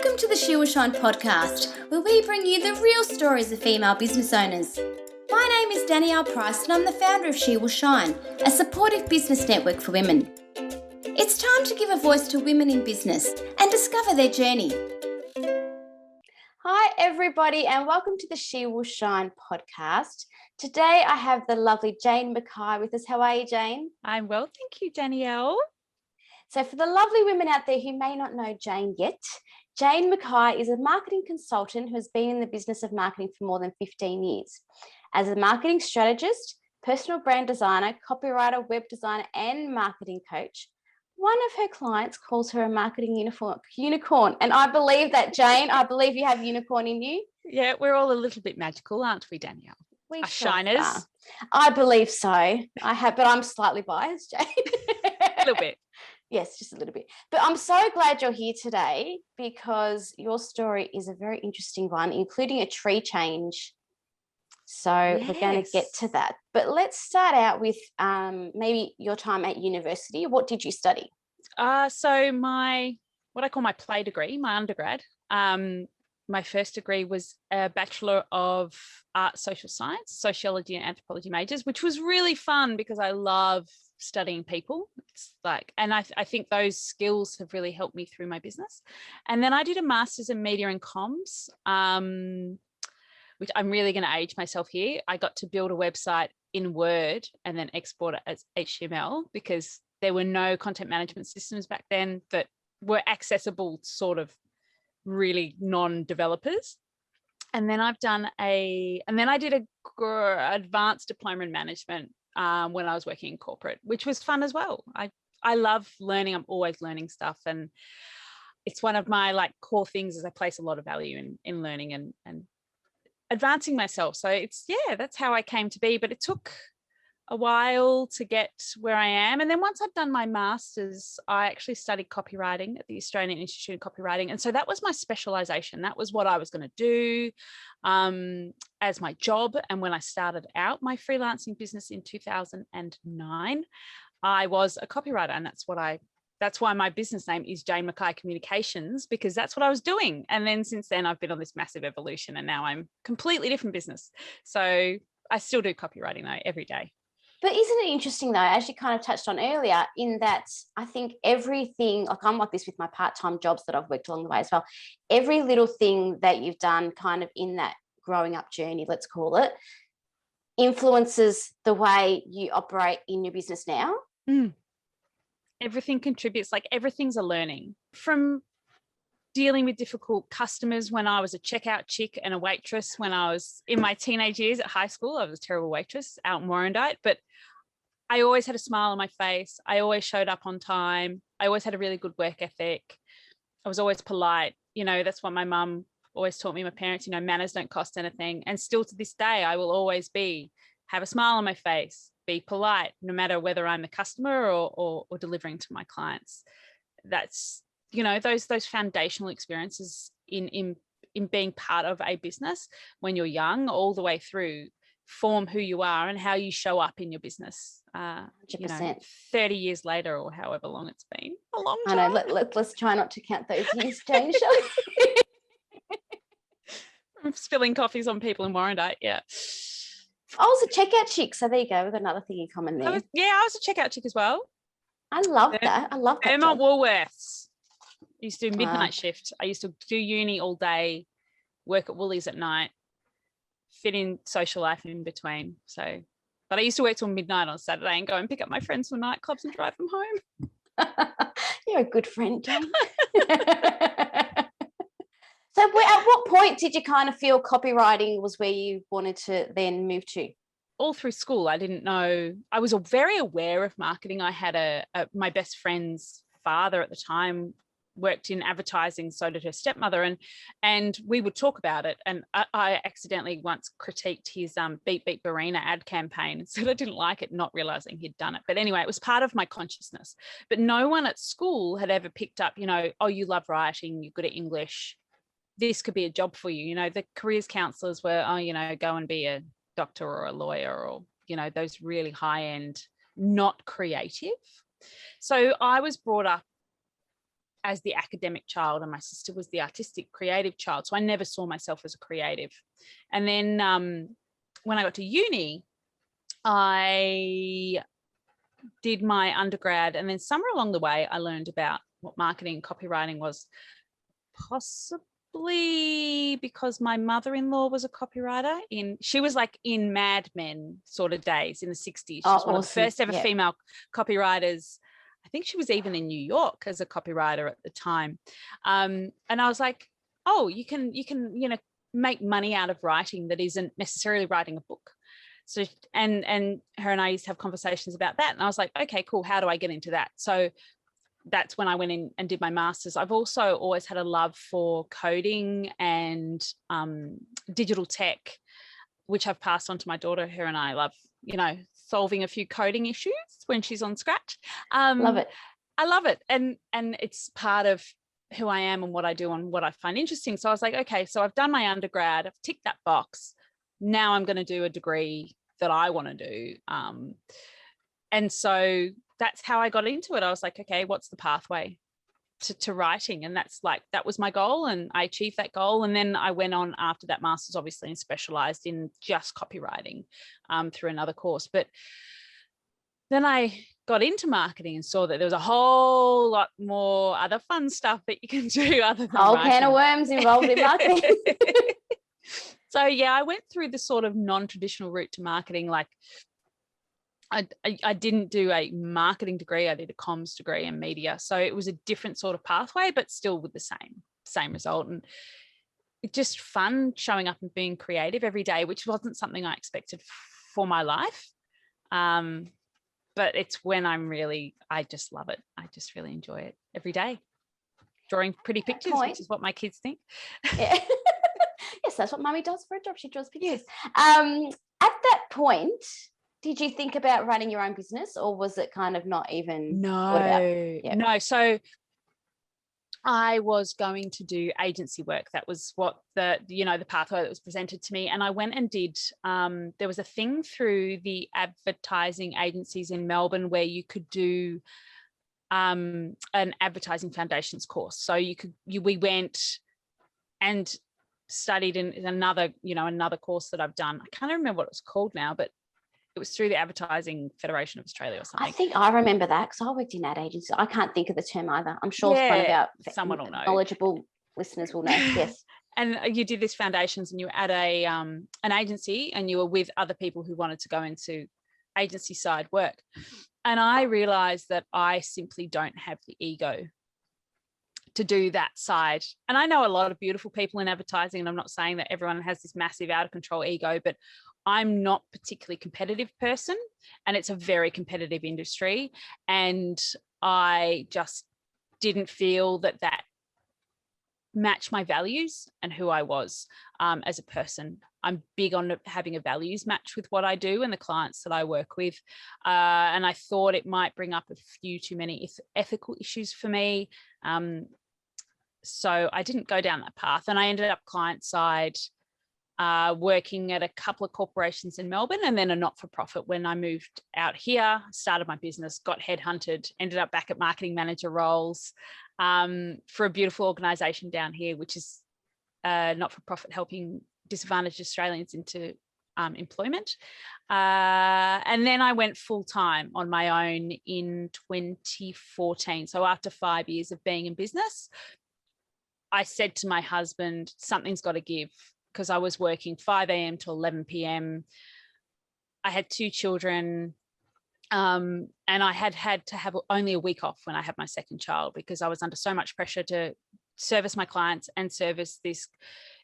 Welcome to the She Will Shine podcast, where we bring you the real stories of female business owners. My name is Danielle Price and I'm the founder of She Will Shine, a supportive business network for women. It's time to give a voice to women in business and discover their journey. Hi everybody and welcome to the She Will Shine podcast. Today I have the lovely Jane McKay with us. How are you, Jane? I'm well, thank you, Danielle. So for the lovely women out there who may not know Jane yet, Jane McKay is a marketing consultant who has been in the business of marketing for more than 15 years. As a marketing strategist, personal brand designer, copywriter, web designer, and marketing coach, one of her clients calls her a marketing unicorn. And I believe that, Jane. I believe you have unicorn in you. Yeah, we're all a little bit magical, aren't we, Danielle? We sure shiners. Are. I believe so. I have, but I'm slightly biased, Jane. A little bit. Yes, just a little bit. But I'm so glad you're here today because your story is a very interesting one, including a tree change. So We're going to get to that. But let's start out with maybe your time at university. What did you study? So what I call my play degree, my undergrad, my first degree was a Bachelor of Arts, Social Science, Sociology and Anthropology majors, which was really fun because I love studying people. It's like, and I think those skills have really helped me through my business. And then I did a master's in media and comms, which I'm really going to age myself here. I got to build a website in Word and then export it as HTML because there were no content management systems back then that were accessible sort of really non-developers. And then I did a advanced diploma in management when I was working in corporate, which was fun as well. I love learning. I'm always learning stuff. And it's one of my core things is I place a lot of value in learning and advancing myself. So that's how I came to be, but it took a while to get where I am. And then once I'd done my master's, I actually studied copywriting at the Australian Institute of Copywriting. And so that was my specialization. That was what I was going to do as my job. And when I started out my freelancing business in 2009, I was a copywriter. And that's why my business name is Jane McKay Communications, because that's what I was doing. And then since then I've been on this massive evolution and now I'm completely different business. So I still do copywriting though every day. But isn't it interesting though, as you kind of touched on earlier, in that I think everything, I'm like this with my part-time jobs that I've worked along the way as well, every little thing that you've done kind of in that growing up journey, let's call it, influences the way you operate in your business now. Everything contributes, everything's a learning. From dealing with difficult customers when I was a checkout chick and a waitress when I was in my teenage years at high school. I was a terrible waitress out in Warrandyte, but I always had a smile on my face. I always showed up on time. I always had a really good work ethic. I was always polite. That's what my mum always taught me, my parents, manners don't cost anything. And still to this day, I will always have a smile on my face, be polite, no matter whether I'm the customer or delivering to my clients. That's, those foundational experiences in being part of a business when you're young all the way through form who you are and how you show up in your business 100%. 30 years later or however long it's been. A long time. I know, let's try not to count those years, Jane, shall we? I'm spilling coffees on people in Warrandyte, yeah. I was a checkout chick, so there you go. We've got another thing in common there. I was a checkout chick as well. I love that. I love that. Vermont Woolworths. I used to do midnight shift. I used to do uni all day, work at Woolies at night, fit in social life in between. But I used to work till midnight on Saturday and go and pick up my friends from nightclubs and drive them home. You're a good friend, Jane. So at what point did you kind of feel copywriting was where you wanted to then move to? All through school, I didn't know. I was very aware of marketing. I had my best friend's father at the time worked in advertising, so did her stepmother, and we would talk about it. And I accidentally once critiqued his Beep Beep Barina ad campaign and said I didn't like it, not realizing he'd done it. But anyway, it was part of my consciousness. But no one at school had ever picked up, oh, you love writing, you're good at English, this could be a job for you. The careers counselors were, go and be a doctor or a lawyer or, those really high end, not creative. So I was brought up as the academic child, and my sister was the artistic, creative child. So I never saw myself as a creative. And then when I got to uni, I did my undergrad, and then somewhere along the way, I learned about what marketing and copywriting was, possibly because my mother-in-law was a copywriter. She was like in Mad Men sort of days in the 60s. She's one of the first ever female copywriters. I think she was even in New York as a copywriter at the time. And I was like, oh, you can, make money out of writing that isn't necessarily writing a book. So, and her and I used to have conversations about that. And I was like, okay, cool. How do I get into that? So that's when I went in and did my master's. I've also always had a love for coding and digital tech, which I've passed on to my daughter. Her and I love, solving a few coding issues when she's on Scratch. Love it. I love it. And it's part of who I am and what I do and what I find interesting. So I was like, okay, so I've done my undergrad, I've ticked that box. Now I'm going to do a degree that I want to do. And so that's how I got into it. I was like, okay, what's the pathway to writing? And that was my goal, and I achieved that goal. And then I went on after that master's, obviously, and specialized in just copywriting through another course. But then I got into marketing and saw that there was a whole lot more other fun stuff that you can do other than whole writing. Can of worms involved in marketing. So yeah, I went through the sort of non-traditional route to marketing. Like I didn't do a marketing degree. I did a comms degree in media. So it was a different sort of pathway, but still with the same result. And it's just fun showing up and being creative every day, which wasn't something I expected for my life. But it's when I just love it. I just really enjoy it every day. Drawing pretty pictures, which is what my kids think. Yeah. Yes, that's what Mummy does for a job. She draws pictures. At that point, did you think about running your own business, or was it kind of not even thought about? Yeah. No. So I was going to do agency work. That was what the pathway that was presented to me. And I went and did, there was a thing through the advertising agencies in Melbourne where you could do an advertising foundations course. So we went and studied in another course that I've done. I can't remember what it was called now, but it was through the Advertising Federation of Australia or something. I think I remember that because I worked in ad agency. I can't think of the term either. I'm sure one of our someone will know. Knowledgeable listeners will know. Yes. And you did this foundations, and you were at an agency, and you were with other people who wanted to go into agency side work. And I realized that I simply don't have the ego to do that side. And I know a lot of beautiful people in advertising, and I'm not saying that everyone has this massive out of control ego, but I'm not a particularly competitive person, and it's a very competitive industry. And I just didn't feel that matched my values and who I was as a person. I'm big on having a values match with what I do and the clients that I work with. And I thought it might bring up a few too many ethical issues for me. So I didn't go down that path, and I ended up client side, working at a couple of corporations in Melbourne, and then a not-for-profit. When I moved out here, started my business, got headhunted, ended up back at marketing manager roles for a beautiful organisation down here, which is not-for-profit helping disadvantaged Australians into employment. And then I went full-time on my own in 2014. So after 5 years of being in business, I said to my husband, something's got to give, because I was working 5 a.m. to 11 p.m. I had 2 children, and I had to have only a week off when I had my second child, because I was under so much pressure to service my clients and service this.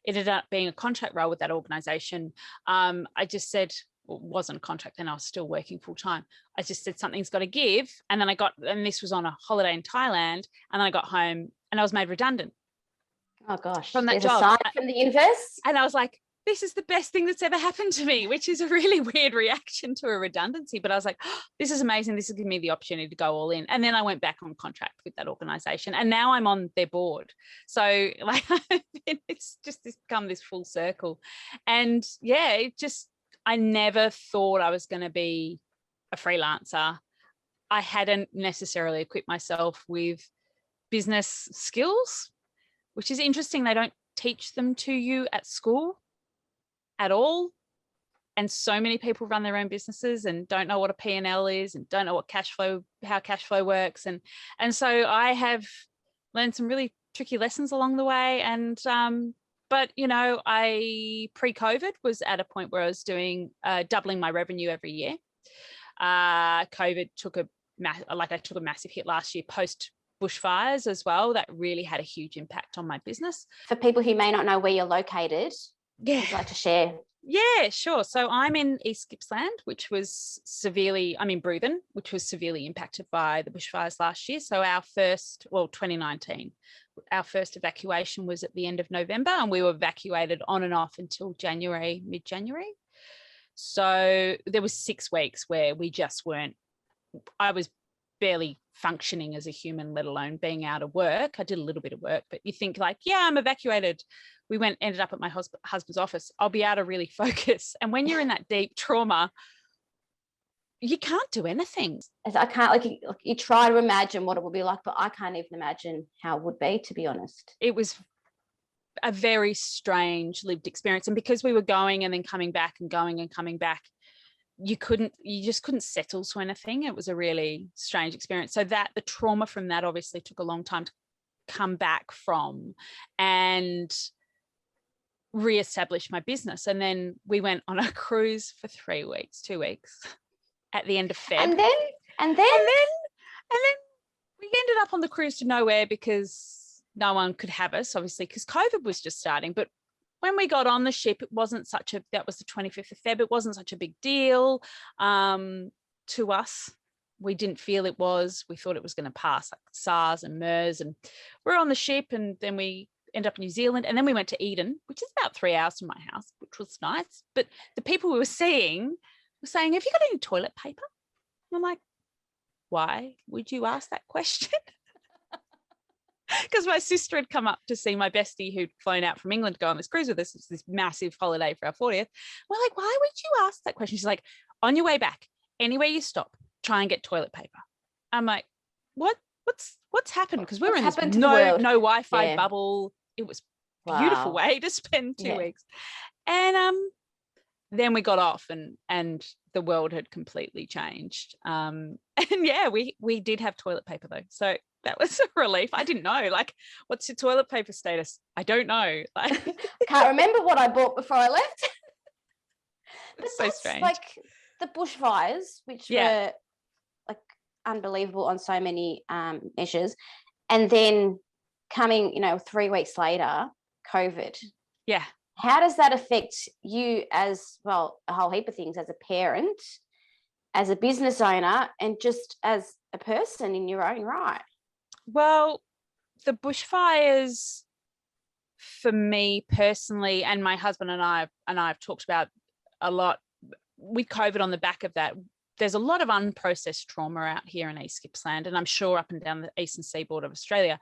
It ended up being a contract role with that organisation. I just said, well, it wasn't a contract, and I was still working full time. I just said something's got to give. And then and this was on a holiday in Thailand, and then I got home and I was made redundant. Oh gosh, from that there's job. a sign from the universe. And I was like, this is the best thing that's ever happened to me, which is a really weird reaction to a redundancy. But I was like, oh, this is amazing. This is giving me the opportunity to go all in. And then I went back on contract with that organisation, and now I'm on their board. So like, it's just become this full circle. And yeah, I never thought I was going to be a freelancer. I hadn't necessarily equipped myself with business skills, which is interesting. They don't teach them to you at school at all. And so many people run their own businesses and don't know what a P&L is and don't know what how cash flow works. And so I have learned some really tricky lessons along the way. And, but, you know, I pre-COVID was at a point where I was doing doubling my revenue every year. COVID took a massive hit last year post bushfires as well. That really had a huge impact on my business. For people who may not know where you're located, yeah, would you like to share? Yeah, sure. So I'm in East Gippsland, I'm in Brisbane, which was severely impacted by the bushfires last year. So 2019, our first evacuation was at the end of November, and we were evacuated on and off until mid-January. So there was 6 weeks where I was barely functioning as a human, let alone being out of work. I did a little bit of work, but you think like, yeah, I'm evacuated. We ended up at my husband's office. I'll be able to really focus. And when you're in that deep trauma, you can't do anything. I can't, you try to imagine what it would be like, but I can't even imagine how it would be, to be honest. It was a very strange lived experience. And because we were going and then coming back and going and coming back, you just couldn't settle to anything. It was a really strange experience. So that the trauma from that obviously took a long time to come back from and reestablish my business. And then we went on a cruise for 2 weeks at the end of Feb. And then we ended up on the cruise to nowhere because no one could have us, obviously, because COVID was just starting. But when we got on the ship, that was the 25th of Feb. It wasn't such a big deal to us. We didn't feel it was. We thought it was going to pass, like SARS and MERS. And we're on the ship, and then we end up in New Zealand. And then we went to Eden, which is about 3 hours from my house, which was nice. But the people we were seeing were saying, have you got any toilet paper? And I'm like, why would you ask that question? Because my sister had come up to see my bestie who'd flown out from England to go on this cruise with us. It's this massive holiday for our 40th. We're like, why would you ask that question? She's like, on your way back, anywhere you stop, try and get toilet paper. I'm like, what's happened? Because we were in this no Wi-Fi bubble. It was a beautiful way to spend 2 weeks. And then we got off and the world had completely changed. And yeah, we did have toilet paper though. So that was a relief. I didn't know, like, what's your toilet paper status? I don't know. Like, I can't remember what I bought before I left. It's so strange. Like the bushfires, which were like unbelievable on so many measures. And then coming, 3 weeks later, COVID. Yeah. How does that affect you as well? A whole heap of things, as a parent, as a business owner, and just as a person in your own right. Well, the bushfires for me personally, and my husband and I have talked about a lot with COVID on the back of that. There's a lot of unprocessed trauma out here in East Gippsland, and I'm sure up and down the eastern seaboard of Australia.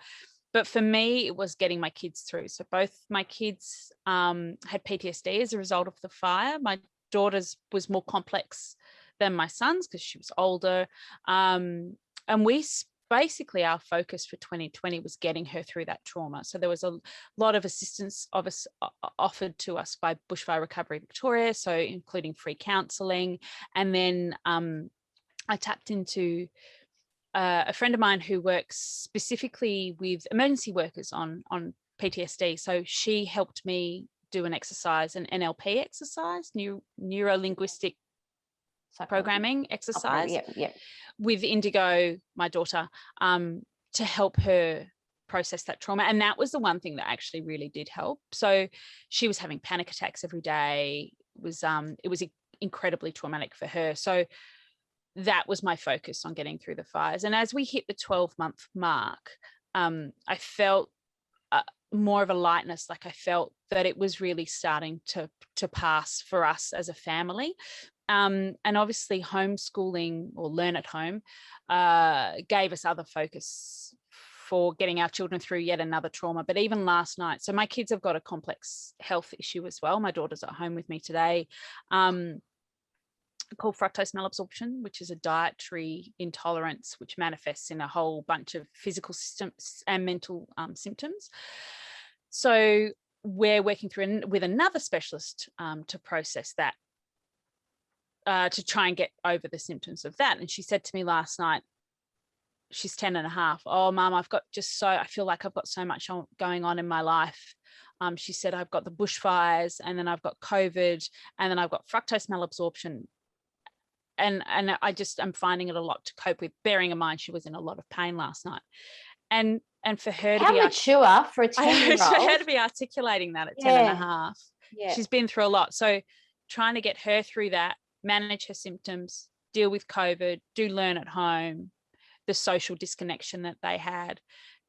But for me, it was getting my kids through. So both my kids had PTSD as a result of the fire. My daughter's was more complex than my son's because she was older. And basically our focus for 2020 was getting her through that trauma. So there was a lot of assistance offered to us by Bushfire Recovery Victoria, so including free counselling. And then I tapped into a friend of mine who works specifically with emergency workers on PTSD. So she helped me do an exercise, an NLP exercise, neuro-linguistic programming exercise with Indigo, my daughter, to help her process that trauma. And that was the one thing that actually really did help. So she was having panic attacks every day. It was incredibly traumatic for her. So that was my focus on getting through the fires. And as we hit the 12-month mark, I felt more of a lightness. Like I felt that it was really starting to pass for us as a family. And obviously homeschooling or learn at home gave us other focus for getting our children through yet another trauma. But even last night, so my kids have got a complex health issue as well. My daughter's at home with me today. called fructose malabsorption, which is a dietary intolerance which manifests in a whole bunch of physical systems and mental symptoms. So we're working through with another specialist to process that, to try and get over the symptoms of that. And she said to me last night, she's 10 and a half. Oh, Mum, I feel like I've got so much going on in my life. She said, I've got the bushfires, and then I've got COVID, and then I've got fructose malabsorption. And I'm finding it a lot to cope with, bearing in mind she was in a lot of pain last night. And for her to How be mature for a 10-year-old. for her to be articulating that at 10 and a half. Yeah. She's been through a lot. So trying to get her through that, manage her symptoms, deal with COVID, do learn at home, the social disconnection that they had,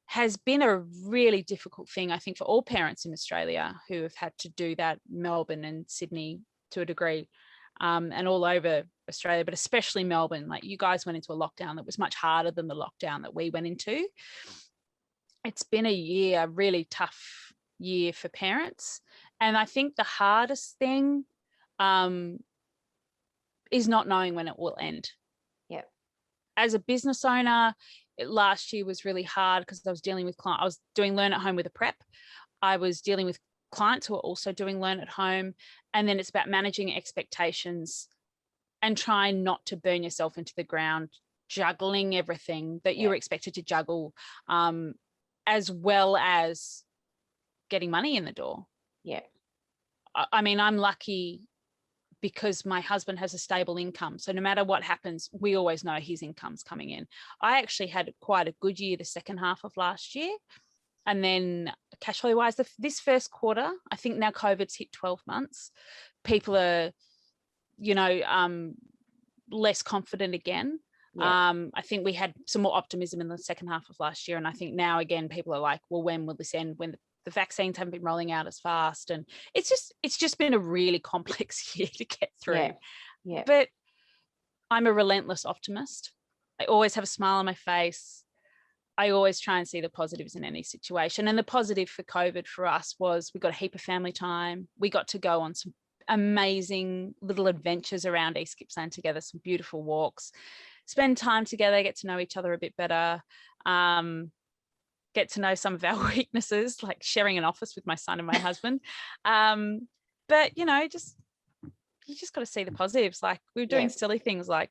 has been a really difficult thing, I think, for all parents in Australia who have had to do that, Melbourne and Sydney to a degree, and all over Australia, but especially Melbourne. Like, you guys went into a lockdown that was much harder than the lockdown that we went into. It's been a really tough year for parents. And I think the hardest thing is not knowing when it will end. Yeah. As a business owner, last year was really hard because I was dealing with clients. I was doing learn at home with a prep. I was dealing with clients who are also doing learn at home. And then it's about managing expectations and trying not to burn yourself into the ground, juggling everything that you're expected to juggle, as well as getting money in the door. Yeah. I mean, I'm lucky because my husband has a stable income. So no matter what happens, we always know his income's coming in. I actually had quite a good year the second half of last year. And then cash flow wise, this first quarter, I think now COVID's hit 12 months. People are, less confident again. Yeah. I think we had some more optimism in the second half of last year. And I think now again, people are like, well, when will this end? When the vaccines haven't been rolling out as fast. And it's just been a really complex year to get through. Yeah. Yeah. But I'm a relentless optimist. I always have a smile on my face. I always try and see the positives in any situation. And the positive for COVID for us was we got a heap of family time. We got to go on some amazing little adventures around East Gippsland together, some beautiful walks, spend time together, get to know each other a bit better, get to know some of our weaknesses, like sharing an office with my son and my husband. But, you just got to see the positives. Like, we were doing silly things like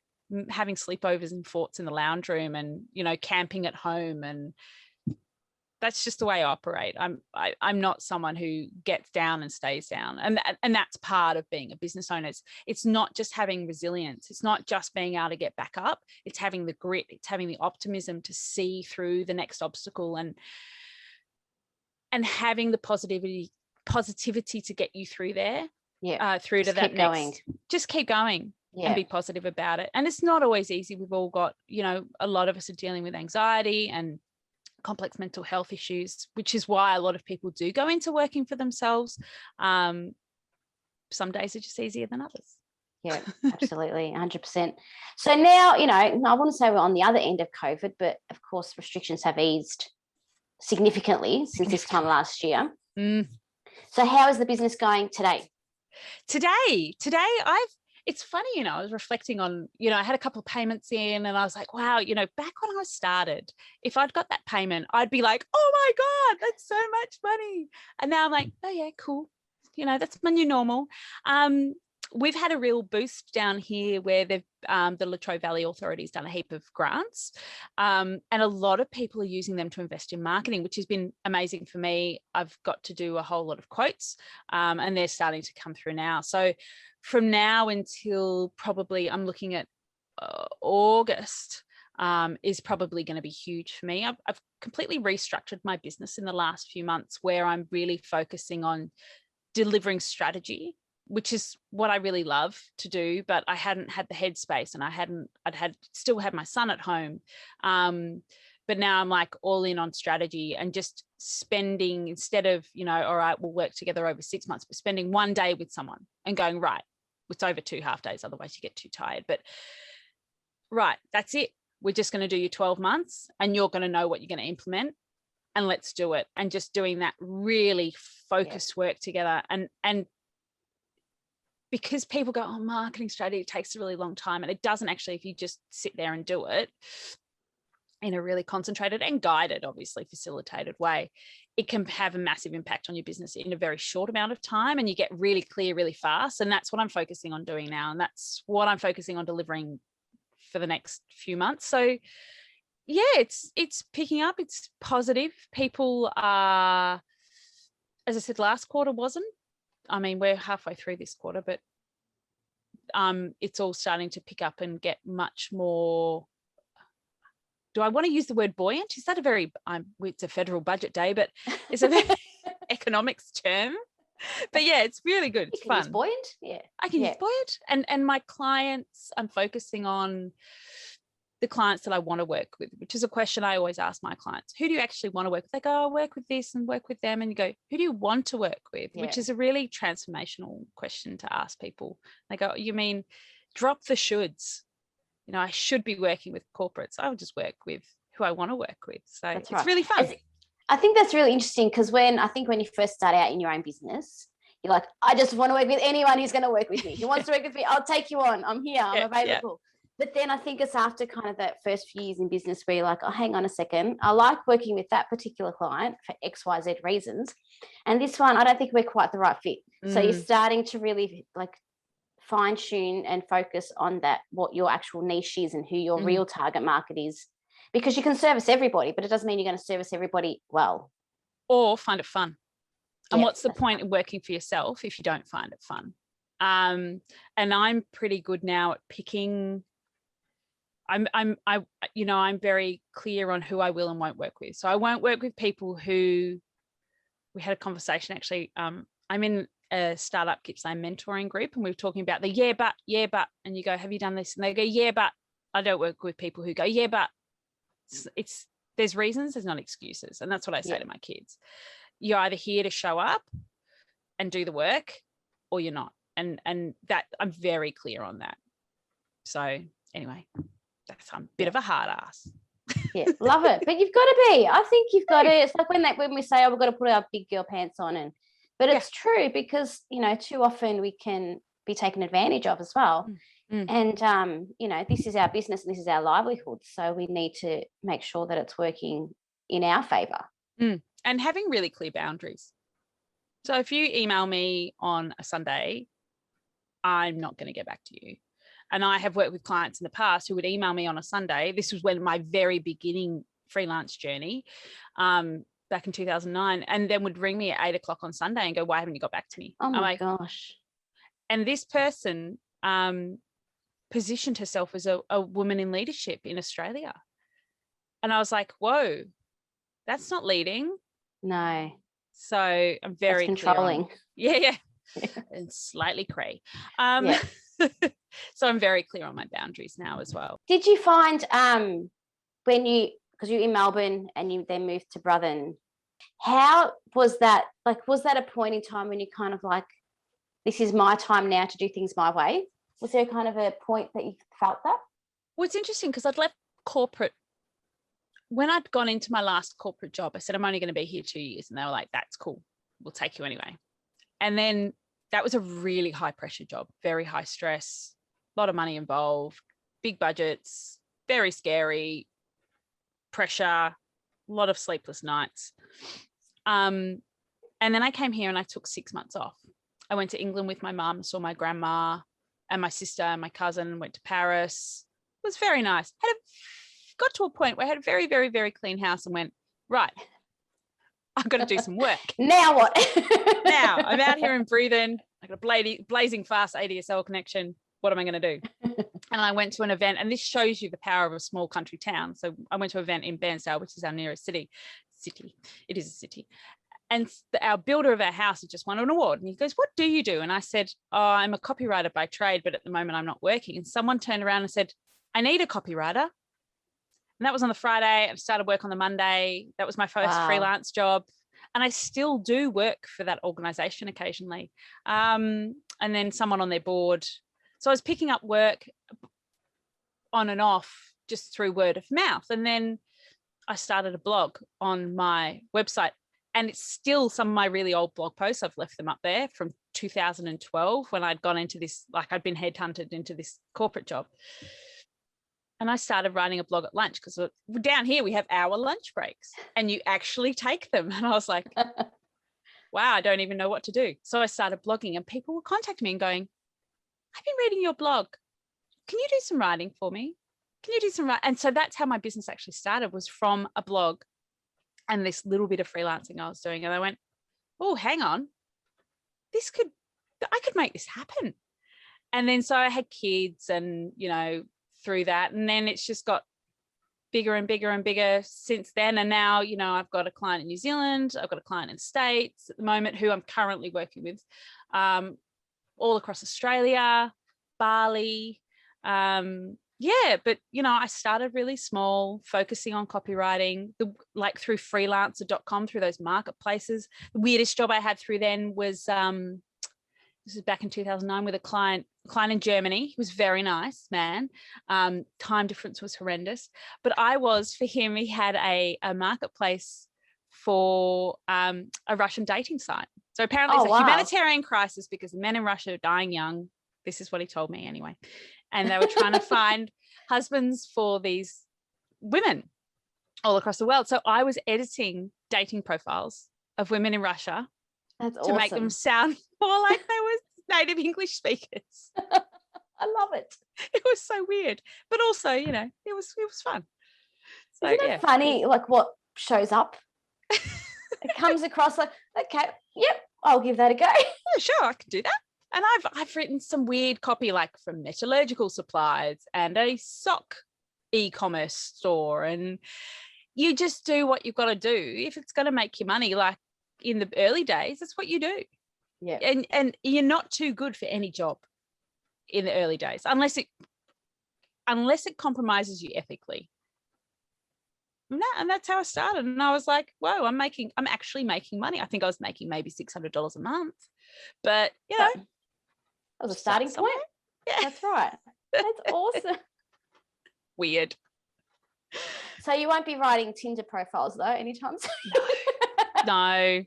having sleepovers in forts in the lounge room and, camping at home. And that's just the way I operate. I'm not someone who gets down and stays down. And that's part of being a business owner. It's not just having resilience. It's not just being able to get back up. It's having the grit. It's having the optimism to see through the next obstacle and having the positivity to get you through there. Yeah. Through just to that keep next. Going. Just keep going. Yeah. And be positive about it. And it's not always easy. We've all got, a lot of us are dealing with anxiety and complex mental health issues, which is why a lot of people do go into working for themselves. Some days are just easier than others. Yeah, absolutely, 100%. So now, I wouldn't say we're on the other end of COVID, but of course restrictions have eased significantly since this time last year. So how is the business going today? Today, it's funny, I was reflecting on, I had a couple of payments in and I was like, wow, back when I started, if I'd got that payment, I'd be like, oh my God, that's so much money. And now I'm like, oh yeah, cool. That's my new normal. We've had a real boost down here where the Latrobe Valley Authority's done a heap of grants, and a lot of people are using them to invest in marketing, which has been amazing for me. I've got to do a whole lot of quotes, and they're starting to come through now. So from now until probably I'm looking at August is probably going to be huge for me. I've completely restructured my business in the last few months where I'm really focusing on delivering strategy, which is what I really love to do, but I hadn't had the headspace and I'd still had my son at home. But now I'm like all in on strategy and just spending, instead of, all right, we'll work together over 6 months, but spending one day with someone and going, right, it's over 2 half days. Otherwise you get too tired, but right, that's it. We're just going to do your 12 months and you're going to know what you're going to implement and let's do it. And just doing that really focused work together and because people go, oh, marketing strategy, it takes a really long time. And it doesn't actually, if you just sit there and do it in a really concentrated and guided, obviously facilitated way, it can have a massive impact on your business in a very short amount of time, and you get really clear really fast. And that's what I'm focusing on doing now. And that's what I'm focusing on delivering for the next few months. So yeah, it's picking up. It's positive. People are, as I said, last quarter wasn't. I mean, we're halfway through this quarter, but it's all starting to pick up and get much more. Do I want to use the word buoyant? Is that a very, it's a federal budget day, but it's a very economics term. But yeah, it's really good. It's fun. Use buoyant? Yeah. I can use buoyant. And my clients, I'm focusing on the clients that I want to work with, which is a question I always ask my clients. Who do you actually want to work with? They go, I'll work with this and work with them. And you go, who do you want to work with? Yeah. Which is a really transformational question to ask people. They go, you mean drop the shoulds? You know, I should be working with corporates. I would just work with who I want to work with. So it's really fun. I think that's really interesting, because when you first start out in your own business, you're like, I just want to work with anyone who's going to work with me. Who wants to work with me? I'll take you on. I'm here. I'm available. Yeah. But then I think it's after kind of that first few years in business where you're like, oh, hang on a second. I like working with that particular client for X, Y, Z reasons. And this one, I don't think we're quite the right fit. So you're starting to really like fine tune and focus on that, what your actual niche is and who your real target market is, because you can service everybody, but it doesn't mean you're going to service everybody well. Or find it fun. And what's the point of working for yourself if you don't find it fun? And I'm pretty good now at picking. I'm very clear on who I will and won't work with. So I won't work with people who, we had a conversation actually. I'm in a startup Gippsland mentoring group, and we were talking about the yeah, but, and you go, have you done this? And they go, yeah, but. I don't work with people who go, yeah, but. There's reasons, there's not excuses. And that's what I say to my kids. You're either here to show up and do the work, or you're not. And that I'm very clear on that. So anyway, I'm a bit of a hard ass. Yeah, love it. But you've got to be. I think you've got to. It's like when we say, oh, we've got to put our big girl pants on, but it's true, because too often we can be taken advantage of as well. And this is our business and this is our livelihood, so we need to make sure that it's working in our favor. And having really clear boundaries. So if you email me on a Sunday, I'm not going to get back to you. And I have worked with clients in the past who would email me on a Sunday. This was when my very beginning freelance journey, back in 2009, and then would ring me at 8:00 on Sunday and go, why haven't you got back to me? Oh my gosh. And this person positioned herself as a woman in leadership in Australia. And I was like, whoa, that's not leading. No. So I'm very controlling. Yeah. And slightly cray. So I'm very clear on my boundaries now as well. Did you find because you're in Melbourne and you then moved to Brothen, how was that? Like, was that a point in time when you kind of like, this is my time now to do things my way? Was there kind of a point that you felt that? Well, it's interesting because I'd left corporate. When I'd gone into my last corporate job, I said, I'm only going to be here 2 years. And they were like, that's cool. We'll take you anyway. And then that was a really high pressure job, very high stress, a lot of money involved, big budgets, very scary, pressure, a lot of sleepless nights. And then I came here and I took 6 months off. I went to England with my mum, saw my grandma and my sister and my cousin, went to Paris. It was very nice. Got to a point where I had a very, very, very clean house and went, right, I've got to do some work. Now what? Now I'm out here in Brothen. I got a blazing fast ADSL connection. What am I going to do? And I went to an event, and this shows you the power of a small country town. So I went to an event in Bairnsdale, which is our nearest city. It is a city. And our builder of our house had just won an award. And he goes, what do you do? And I said, oh, I'm a copywriter by trade, but at the moment I'm not working. And someone turned around and said, I need a copywriter. And that was on the Friday. I started work on the Monday. That was my first freelance job. And I still do work for that organization occasionally. And then someone on their board. So I was picking up work on and off just through word of mouth. And then I started a blog on my website And it's still some of my really old blog posts. I've left them up there from 2012 when I'd gone into this, like I'd been headhunted into this corporate job. And I started writing a blog at lunch because down here we have hour lunch breaks and you actually take them. And I was like, wow, I don't even know what to do. So I started blogging and people would contact me and going, I've been reading your blog. Can you do some writing for me? Can you do some writing? And so that's how my business actually started, was from a blog and this little bit of freelancing I was doing. And I went, oh, hang on. I could make this happen. And then so I had kids and, you know, through that. And then it's just got bigger and bigger and bigger since then. And now, you know, I've got a client in New Zealand. I've got a client in the States at the moment who I'm currently working with, all across Australia, Bali. Yeah, but, you know, I started really small, focusing on copywriting, like through freelancer.com, through those marketplaces. The weirdest job I had through then was, this is back in 2009, with a client in Germany. He was very nice, man. Time difference was horrendous. But for him, he had a marketplace for a Russian dating site. So apparently it's a humanitarian crisis because the men in Russia are dying young. This is what he told me anyway. And they were trying to find husbands for these women all across the world. So I was editing dating profiles of women in Russia to make them sound more like they were native English speakers. I love it. It was so weird, but also, you know, it was fun. So, isn't it funny, like what shows up? It comes across like, okay, yep, I'll give that a go. Yeah, sure, I can do that. And I've written some weird copy, like from metallurgical supplies and a sock e-commerce store. And you just do what you've got to do. If it's going to make you money, like in the early days, that's what you do. Yeah. And you're not too good for any job in the early days, unless it compromises you ethically. And that's how I started. And I was like, whoa, I'm actually making money. I think I was making maybe $600 a month. But, you know. That was a starting point. Yeah. That's right. That's awesome. Weird. So you won't be writing Tinder profiles though anytime soon? No,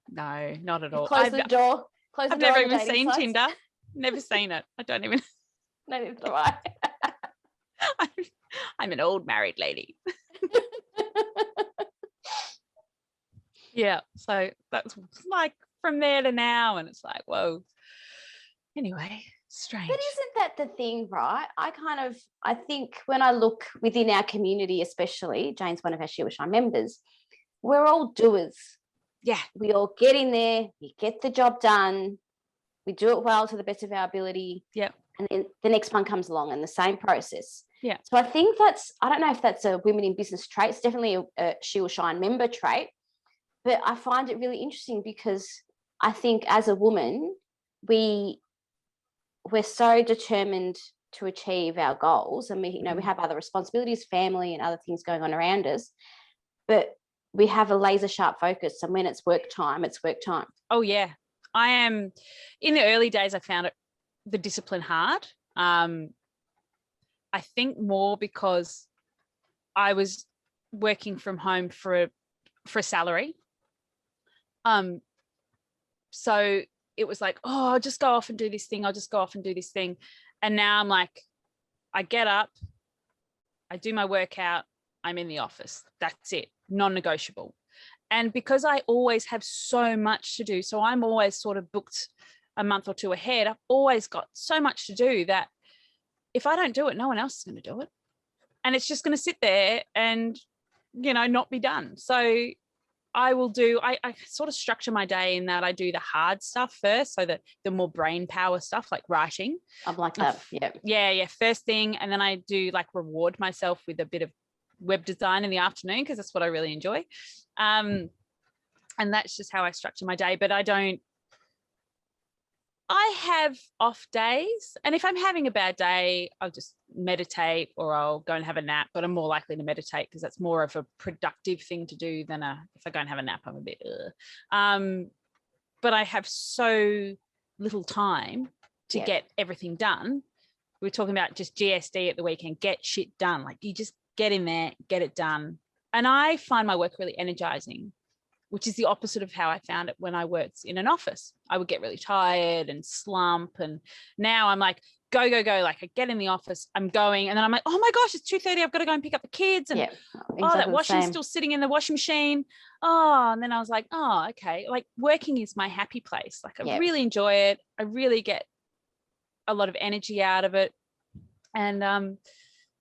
not at all. Close the door. I've never even seen Tinder. Never seen it. I don't even. Neither do I. I'm an old married lady. Yeah. So that's like from there to now, and it's like, whoa. Anyway, strange. But isn't that the thing, right? I think when I look within our community, especially, Jane's one of our She Will Shine members, we're all doers. Yeah. We all get in there, we get the job done, we do it well to the best of our ability. Yeah. And then the next one comes along and the same process. Yeah. So I think I don't know if that's a women in business trait. It's definitely a She Will Shine member trait. But I find it really interesting because I think as a woman, we're so determined to achieve our goals, and we have other responsibilities, family and other things going on around us, but we have a laser sharp focus, and when it's work time, it's work time. Oh yeah. I am in the early days, I found the discipline hard. I think more because I was working from home for a salary. So it was like, oh, I'll just go off and do this thing. I'll just go off and do this thing. And now I'm like, I get up, I do my workout, I'm in the office. That's it, non-negotiable. And because I always have so much to do, so I'm always sort of booked a month or two ahead, I've always got so much to do that if I don't do it, no one else is going to do it. And it's just going to sit there and, you know, not be done. So I sort of structure my day in that I do the hard stuff first. So that the more brain power stuff like writing. I'm like that. Yeah. Yeah. First thing. And then I do like reward myself with a bit of web design in the afternoon because that's what I really enjoy. And that's just how I structure my day. But I have off days, and if I'm having a bad day, I'll just meditate or I'll go and have a nap, but I'm more likely to meditate because that's more of a productive thing to do than if I go and have a nap, I'm a bit, but I have so little time to get everything done. We were talking about just GSD at the weekend, get shit done. Like you just get in there, get it done. And I find my work really energizing which is the opposite of how I found it when I worked in an office. I would get really tired and slump. And now I'm like, go, go, go. Like I get in the office, I'm going. And then I'm like, oh my gosh, it's 2:30. I've got to go and pick up the kids. And exactly that washing's still sitting in the washing machine. Oh, and then I was like, oh, okay. Like working is my happy place. Like I really enjoy it. I really get a lot of energy out of it. And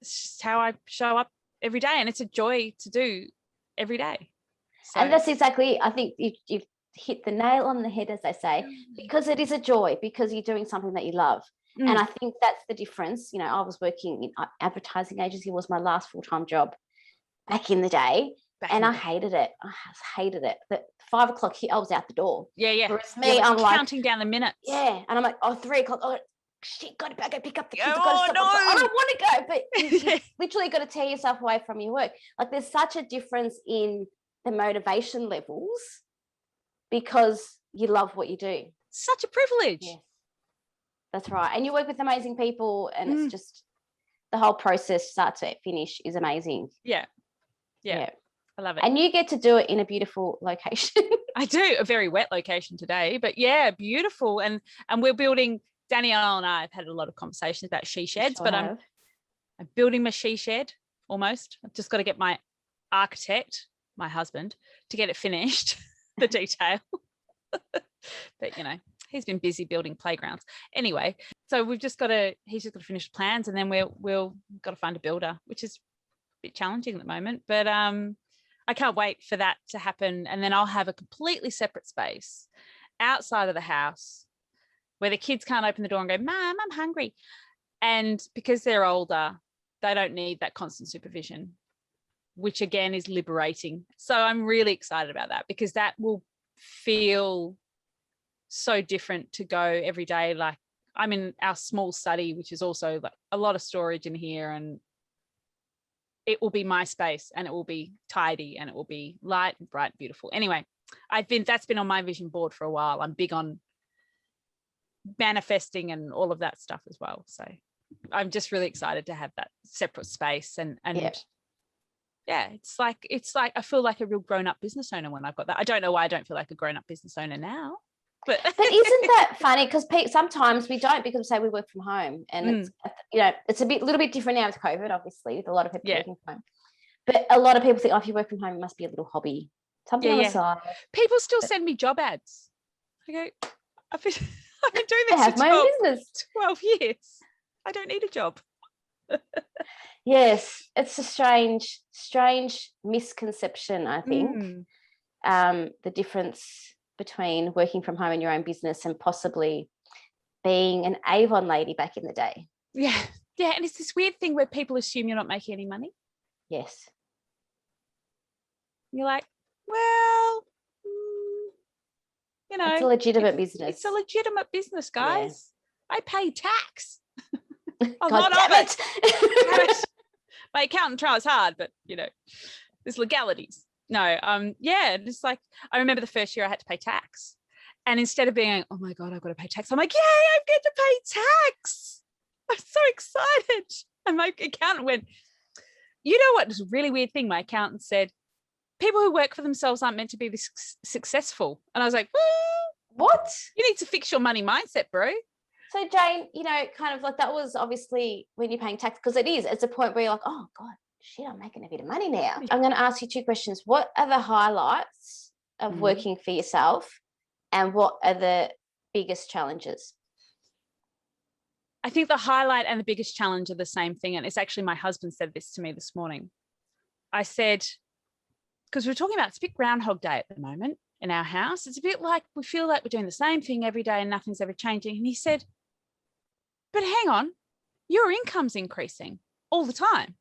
it's just how I show up every day. And it's a joy to do every day. So. And that's exactly, I think you've hit the nail on the head, as they say, because it is a joy, because you're doing something that you love. And I think that's the difference. You know, I was working in advertising agency, was my last full-time job back in the day. And I hated it. I hated it. But 5 o'clock, I was out the door. Yeah. Whereas me, I'm like counting down the minutes. Yeah. And I'm like, 3 o'clock. Oh, shit, got to go pick up the kids. Oh, no. I don't want to go. But you literally got to tear yourself away from your work. Like there's such a difference in the motivation levels because you love what you do. Such a privilege. Yes. That's right. And you work with amazing people, and it's just the whole process, start to finish, is amazing. Yeah. I love it. And you get to do it in a beautiful location. I do, a very wet location today, but yeah, beautiful. And we're building, Danielle and I have had a lot of conversations about she sheds, but I'm building my she shed almost. I've just got to get my architect, my husband, to get it finished, the detail. But you know, he's been busy building playgrounds anyway. So he's just got to finish the plans, and then we'll got to find a builder, which is a bit challenging at the moment. But I can't wait for that to happen, and then I'll have a completely separate space outside of the house where the kids can't open the door and go, Mom, I'm hungry. And because they're older, they don't need that constant supervision, which again is liberating. So I'm really excited about that, because that will feel so different to go every day. Like I'm in our small study, which is also like a lot of storage in here, and it will be my space, and it will be tidy, and it will be light and bright and beautiful. Anyway, that's been on my vision board for a while. I'm big on manifesting and all of that stuff as well. So I'm just really excited to have that separate space, and yeah, it's like I feel like a real grown-up business owner when I've got that. I don't know why I don't feel like a grown-up business owner now. But isn't that funny? Because sometimes we don't, because say we work from home, and it's a little bit different now with COVID, obviously, with a lot of people working from home. But a lot of people think, if you work from home, it must be a little hobby, something on the side. People still send me job ads. I go, I've been doing this for my own business 12 years. I don't need a job. Yes, it's a strange misconception, I think. The difference between working from home in your own business and possibly being an Avon lady back in the day. Yeah. And it's this weird thing where people assume you're not making any money. Yes. You're like, well, it's a legitimate business. It's a legitimate business, guys. Yeah. I pay tax. God damn it. My accountant tries hard, but there's legalities. No, just like I remember the first year I had to pay tax, and instead of being, oh my God, I've got to pay tax, I'm like, yay, I get to pay tax. I'm so excited. And my accountant went, you know what? It's a really weird thing. My accountant said, people who work for themselves aren't meant to be this successful. And I was like, what? You need to fix your money mindset, bro. So Jane, kind of like that was obviously when you're paying tax, because it's a point where you're like, oh God, shit, I'm making a bit of money now. I'm going to ask you 2 questions. What are the highlights of working for yourself, and what are the biggest challenges? I think the highlight and the biggest challenge are the same thing. And it's actually my husband said this to me this morning. I said, because we're talking about, it's a bit Groundhog Day at the moment in our house. It's a bit like we feel like we're doing the same thing every day and nothing's ever changing. And he said, but hang on, your income's increasing all the time.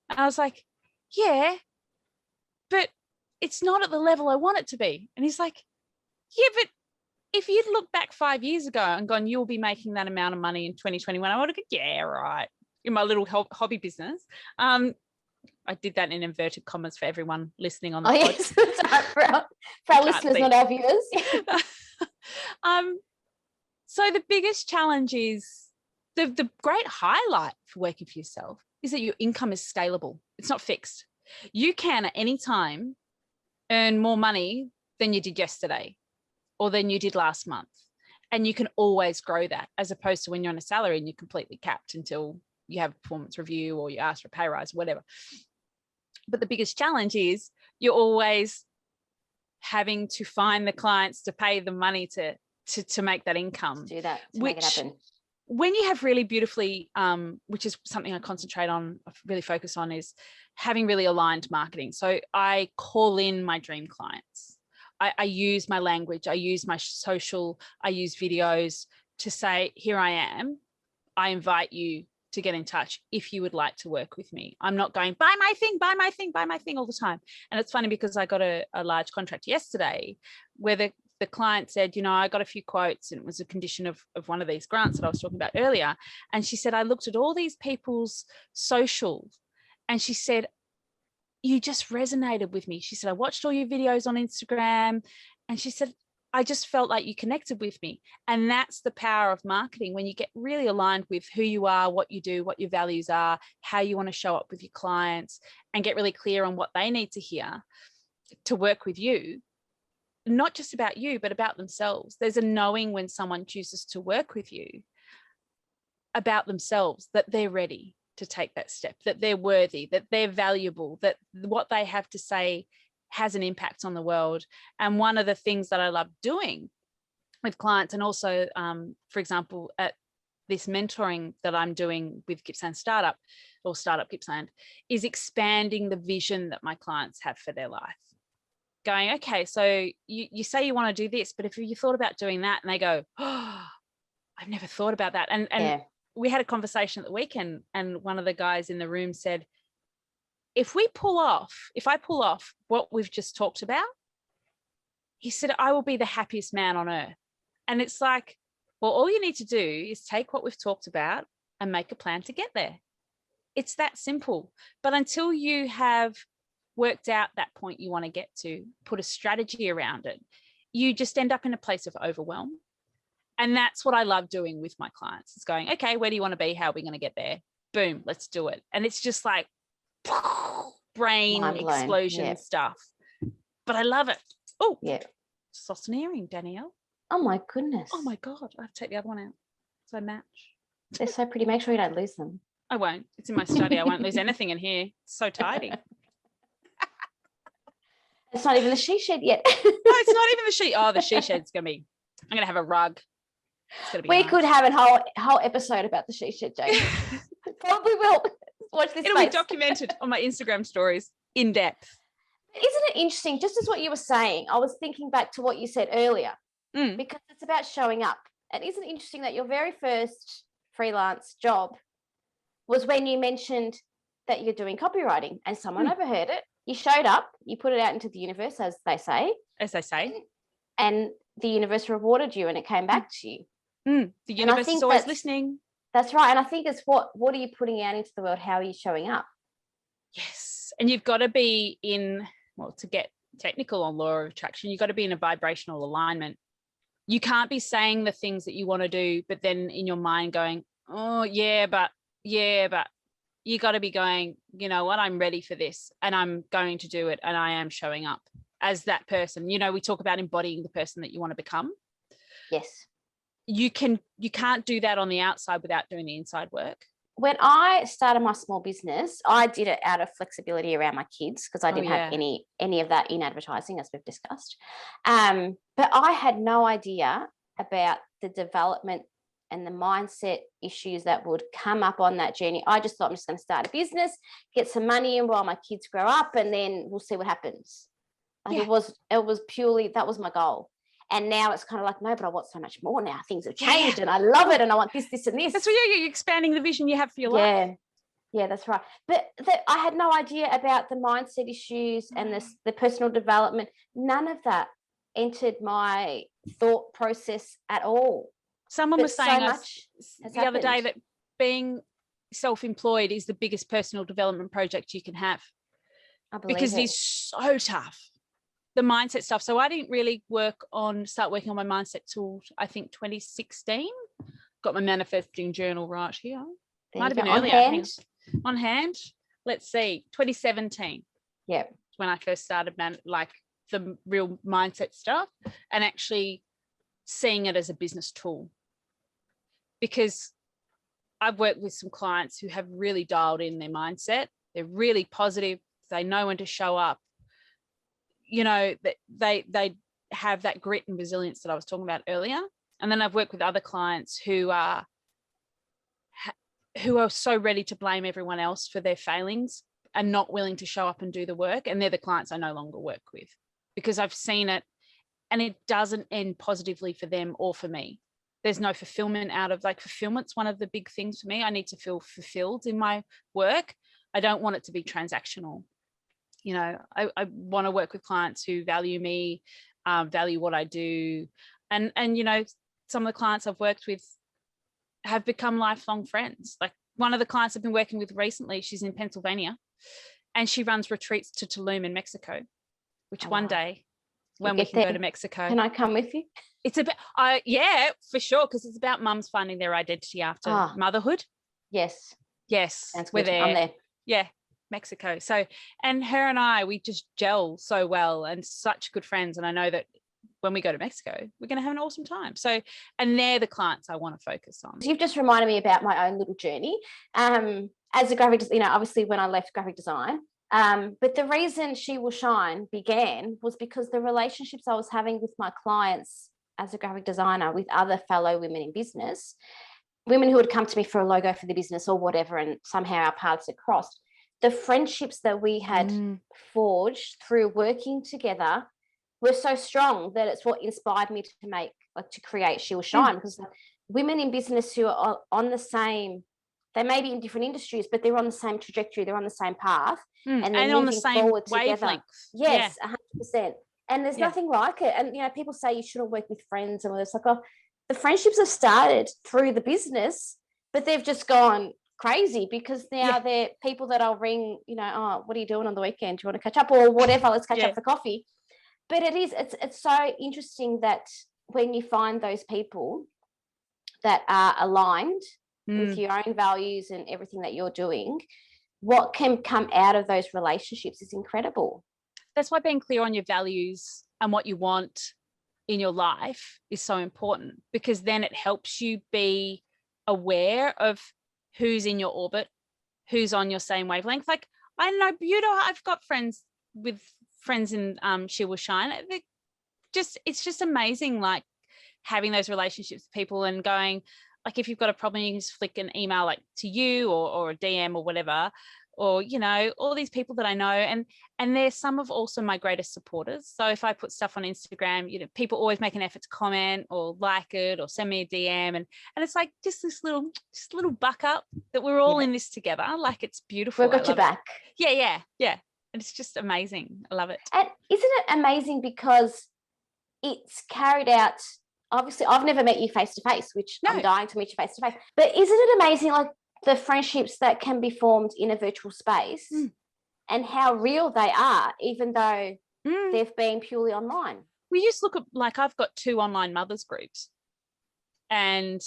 And I was like, yeah, but it's not at the level I want it to be. And he's like, yeah, but if you'd looked back 5 years ago and gone, you'll be making that amount of money in 2021, I would have gone, yeah, right, in my little hobby business. I did that in inverted commas for everyone listening on the pod. Yes. for our listeners, not our viewers. So the biggest challenge is the great highlight for working for yourself is that your income is scalable. It's not fixed. You can at any time earn more money than you did yesterday or than you did last month. And you can always grow that, as opposed to when you're on a salary and you're completely capped until you have a performance review or you ask for a pay rise, whatever. But the biggest challenge is you're always having to find the clients to pay the money to make that income. Do that, to make it happen. When you have really beautifully, which is something I concentrate on, really focus on, is having really aligned marketing. So I call in my dream clients. I use my language, I use my social, I use videos to say, here I am. I invite you to get in touch if you would like to work with me. I'm not going, buy my thing, buy my thing, buy my thing all the time. And it's funny because I got a large contract yesterday where the client said, I got a few quotes, and it was a condition of one of these grants that I was talking about earlier. And she said, I looked at all these people's socials, and she said, you just resonated with me. She said, I watched all your videos on Instagram. And she said, I just felt like you connected with me. And that's the power of marketing, when you get really aligned with who you are, what you do, what your values are, how you want to show up with your clients, and get really clear on what they need to hear to work with you. Not just about you, but about themselves. There's a knowing when someone chooses to work with you about themselves, that they're ready to take that step, that they're worthy, that they're valuable, that what they have to say has an impact on the world. And one of the things that I love doing with clients, and also, for example, at this mentoring that I'm doing with Gippsland Startup, or Startup Gippsland, is expanding the vision that my clients have for their life. Going, okay, so you say you want to do this, but if you thought about doing that, and they go, oh, I've never thought about that. And yeah. We had a conversation at the weekend, and one of the guys in the room said, if I pull off what we've just talked about, he said, I will be the happiest man on earth. And it's like, well, all you need to do is take what we've talked about and make a plan to get there. It's that simple. But until you have worked out that point you want to get to, put a strategy around it, you just end up in a place of overwhelm. And that's what I love doing with my clients. It's going, okay, where do you want to be? How are we going to get there? Boom, let's do it. And it's just like brain explosion stuff. But I love it. Oh, yeah. Lost an earring, Danielle. Oh my goodness. Oh my God. I have to take the other one out so I match. They're so pretty. Make sure you don't lose them. I won't. It's in my study. I won't lose anything in here. It's so tidy. It's not even the she shed yet. No, it's not even the she. Oh, the she shed's going to be, I'm going to have a rug. We could have a whole episode about the she shed, Jane. Probably will. Watch this. It'll be documented on my Instagram stories in depth. Isn't it interesting? Just as what you were saying, I was thinking back to what you said earlier, because it's about showing up. And isn't it interesting that your very first freelance job was when you mentioned that you're doing copywriting, and someone overheard it? You showed up, you put it out into the universe, as they say. And the universe rewarded you, and it came back to you. The universe is always listening. That's right. And I think it's what are you putting out into the world? How are you showing up? Yes. And you've got to be in, to get technical on law of attraction, you've got to be in a vibrational alignment. You can't be saying the things that you want to do, but then in your mind going, oh, yeah, but you got to be going, you know what, I'm ready for this, and I'm going to do it, and I am showing up as that person. We talk about embodying the person that you want to become. Yes. You can't do that on the outside without doing the inside work. When I started my small business, I did it out of flexibility around my kids, because I didn't have any of that in advertising, as we've discussed. But I had no idea about the development and the mindset issues that would come up on that journey. I just thought, I'm just going to start a business, get some money in while my kids grow up, and then we'll see what happens. It was purely, that was my goal. And now it's kind of like, no, but I want so much more now. Things have changed and I love it, and I want this, this, and this. That's what you're expanding the vision you have for your life. Yeah, that's right. But I had no idea about the mindset issues and the personal development. None of that entered my thought process at all. Someone was saying the other day that being self-employed is the biggest personal development project you can have. I believe because it is so tough. The mindset stuff. So I didn't really start working on my mindset till I think 2016. Got my manifesting journal right here. Might have been earlier. On hand. Let's see. 2017. Yeah. When I first started the real mindset stuff and actually seeing it as a business tool. Because I've worked with some clients who have really dialed in their mindset. They're really positive. They know when to show up. You know, that they have that grit and resilience that I was talking about earlier. And then I've worked with other clients who are so ready to blame everyone else for their failings and not willing to show up and do the work. And they're the clients I no longer work with, because I've seen it and it doesn't end positively for them or for me. There's no fulfillment out of, like, fulfillment's one of the big things for me. I need to feel fulfilled in my work. I don't want it to be transactional. You know, I want to work with clients who value me, value what I do. And, you know, some of the clients I've worked with have become lifelong friends. Like, one of the clients I've been working with recently, she's in Pennsylvania and she runs retreats to Tulum in Mexico, which one day when we can go to Mexico. Can I come with you? It's about, yeah, for sure. Because it's about mums finding their identity after motherhood. Yes. We're there. I'm there. Yeah. Mexico. So, and her and I, we just gel so well and such good friends. And I know that when we go to Mexico, we're going to have an awesome time. So, and they're the clients I want to focus on. You've just reminded me about my own little journey. As a graphic, you know, obviously when I left graphic design, but the reason She Will Shine began was because the relationships I was having with my clients as a graphic designer with other fellow women in business, women who would come to me for a logo for the business or whatever, and somehow our paths had crossed. The friendships that we had forged through working together were so strong that it's what inspired me to create She Will Shine, because women in business who are on the same, they may be in different industries, but they're on the same trajectory, they're on the same path, and they're on the same wavelength. Yes, 100%. And there's nothing like it. And, you know, people say you shouldn't work with friends, and it's like, oh, the friendships have started through the business, but they've just gone crazy, because now they're people that I'll ring, you know, oh, what are you doing on the weekend? Do you want to catch up or whatever? Let's catch up for coffee. But it's so interesting that when you find those people that are aligned with your own values and everything that you're doing, what can come out of those relationships is incredible. That's why being clear on your values and what you want in your life is so important, because then it helps you be aware of who's in your orbit, who's on your same wavelength. Like, I know, I've got friends in She Will Shine. It's just amazing, like, having those relationships with people and going, like, if you've got a problem, you can just flick an email like to you or a DM or whatever, or, you know, all these people that I know, and they're some of also my greatest supporters. So if I put stuff on Instagram, you know, people always make an effort to comment or like it or send me a DM, and it's like just this little buck up that we're all in this together. Like, it's beautiful. We've got your back. Yeah. And it's just amazing. I love it. And isn't it amazing, because it's carried out, obviously I've never met you face to face, which I'm dying to meet you face to face, but isn't it amazing, like, the friendships that can be formed in a virtual space and how real they are, even though they've been purely online? We just look at, like, I've got 2 online mothers groups, and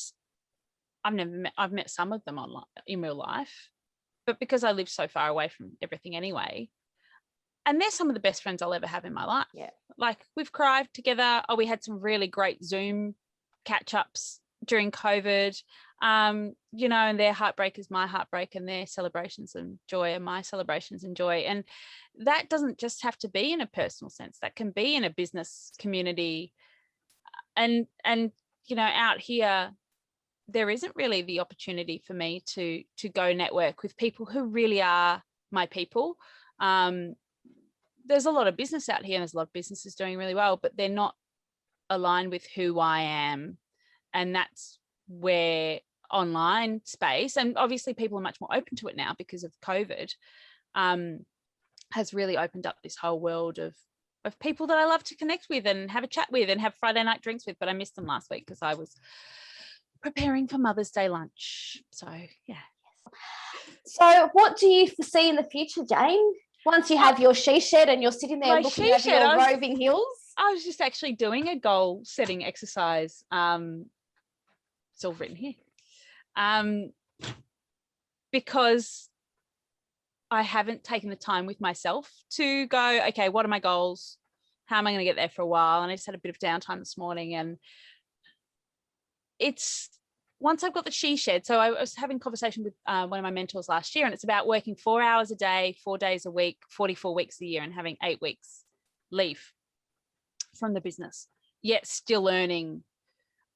I've met some of them online in real life, but because I live so far away from everything anyway, and they're some of the best friends I'll ever have in my life. Yeah. Like, we've cried together. We had some really great Zoom catch-ups during COVID. You know, and their heartbreak is my heartbreak, and their celebrations and joy are my celebrations and joy. And that doesn't just have to be in a personal sense. That can be in a business community. And you know, out here, there isn't really the opportunity for me to go network with people who really are my people. There's a lot of business out here, and there's a lot of businesses doing really well, but they're not aligned with who I am. And that's where online space, and obviously people are much more open to it now because of COVID, has really opened up this whole world of people that I love to connect with and have a chat with and have Friday night drinks with. But I missed them last week because I was preparing for Mother's Day lunch. So yeah. So what do you foresee in the future, Jane? Once you have your she shed and you're sitting there looking at your roving hills? I was just actually doing a goal setting exercise. It's all written here. Because I haven't taken the time with myself to go, okay, what are my goals? How am I going to get there for a while? And I just had a bit of downtime this morning, and it's once I've got the she shed. So I was having a conversation with one of my mentors last year, and it's about working 4 hours a day, 4 days a week, 44 weeks a year, and having 8 weeks leave from the business, yet still earning.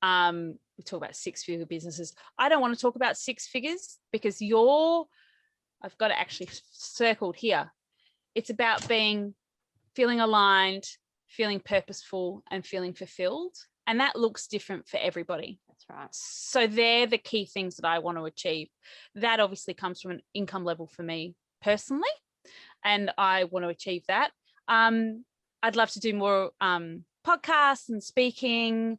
We talk about 6-figure businesses. I don't want to talk about 6 figures because I've got it actually circled here. It's about feeling aligned, feeling purposeful, and feeling fulfilled. And that looks different for everybody. That's right. So they're the key things that I want to achieve. That obviously comes from an income level for me personally, and I want to achieve that. I'd love to do more podcasts and speaking,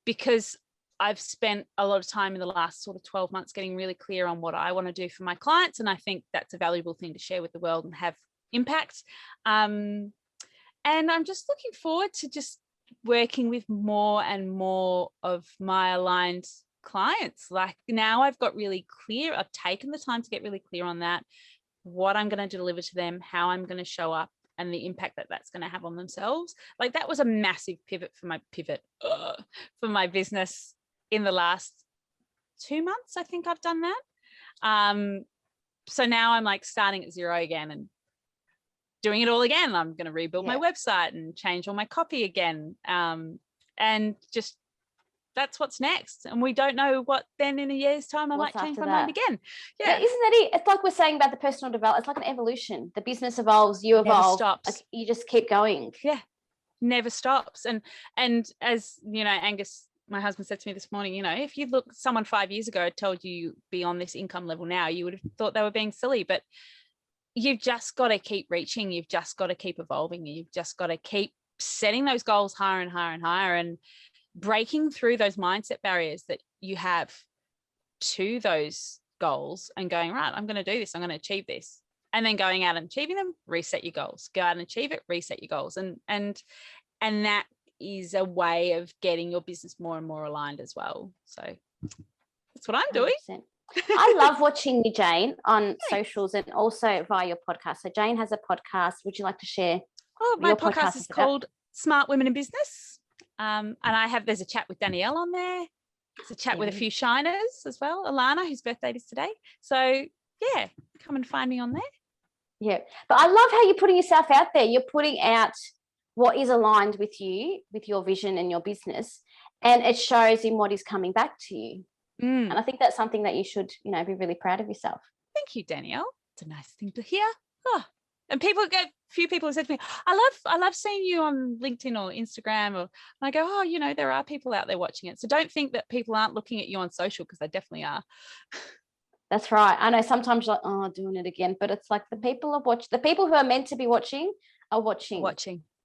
because I've spent a lot of time in the last sort of 12 months getting really clear on what I want to do for my clients. And I think that's a valuable thing to share with the world and have impact. And I'm just looking forward to just working with more and more of my aligned clients. Like now I've got really clear, I've taken the time to get really clear on that, what I'm going to deliver to them, how I'm going to show up, and the impact that that's going to have on themselves. Like that was a massive pivot for my business in the last 2 months. I think I've done that. So now I'm like starting at zero again and doing it all again. I'm going to rebuild my website and change all my copy again. And just that's what's next. And we don't know what then in a year's time I might change my mind again. Yeah. Isn't that it? It's like we're saying about the personal development. It's like an evolution. The business evolves, you evolve. Never stops. Like you just keep going. Yeah. Never stops. And as you know, Angus, my husband, said to me this morning, you know, if you look, someone 5 years ago told you be on this income level now, you would have thought they were being silly, but you've just got to keep reaching. You've just got to keep evolving. You've just got to keep setting those goals higher and higher and higher, and breaking through those mindset barriers that you have to those goals and going, right, I'm going to do this. I'm going to achieve this. And then going out and achieving them, reset your goals, go out and achieve it, reset your goals. And that is a way of getting your business more and more aligned as well. So that's what I'm doing. 100%. I love watching you, Jane, on socials and also via your podcast. So Jane has a podcast. Would you like to share? Oh, my podcast is called Smart Women in Business. And there's a chat with Danielle on there. It's a chat with a few shiners as well. Alana, whose birthday it is today. So yeah, come and find me on there. Yeah. But I love how you're putting yourself out there. You're putting out what is aligned with you, with your vision and your business. And it shows in what is coming back to you. And I think that's something that you should, you know, be really proud of yourself. Thank you, Danielle. It's a nice thing to hear. Oh. And few people have said to me, I love seeing you on LinkedIn or Instagram, and I go, oh, you know, there are people out there watching it. So don't think that people aren't looking at you on social, because they definitely are. That's right. I know sometimes you're like, oh, doing it again, but it's like the people who are meant to be watching are watching.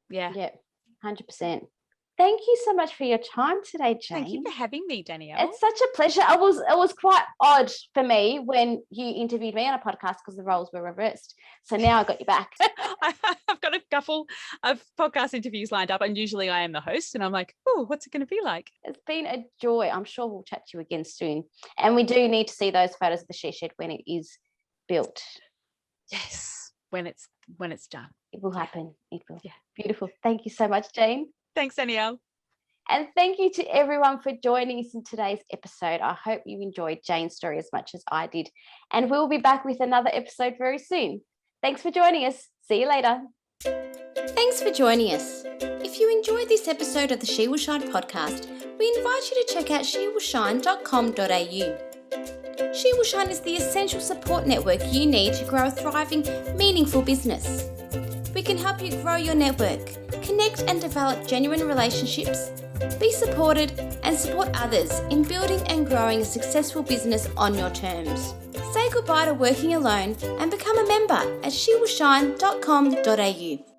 Yeah. Yeah. 100%. Thank you so much for your time today, Jane. Thank you for having me, Danielle. It's such a pleasure. It was quite odd for me when you interviewed me on a podcast because the roles were reversed. So now I got you back. I've got a couple of podcast interviews lined up, and usually I am the host, and I'm like, oh, what's it going to be like? It's been a joy. I'm sure we'll chat to you again soon. And we do need to see those photos of the she shed when it is built. Yes, when it's done. It will happen. It will. Yeah. Beautiful. Thank you so much, Jane. Thanks, Danielle. And thank you to everyone for joining us in today's episode. I hope you enjoyed Jane's story as much as I did. And we'll be back with another episode very soon. Thanks for joining us. See you later. Thanks for joining us. If you enjoyed this episode of the She Will Shine podcast, we invite you to check out shewillshine.com.au. She Will Shine is the essential support network you need to grow a thriving, meaningful business. We can help you grow your network, connect and develop genuine relationships, be supported and support others in building and growing a successful business on your terms. Say goodbye to working alone and become a member at shewillshine.com.au.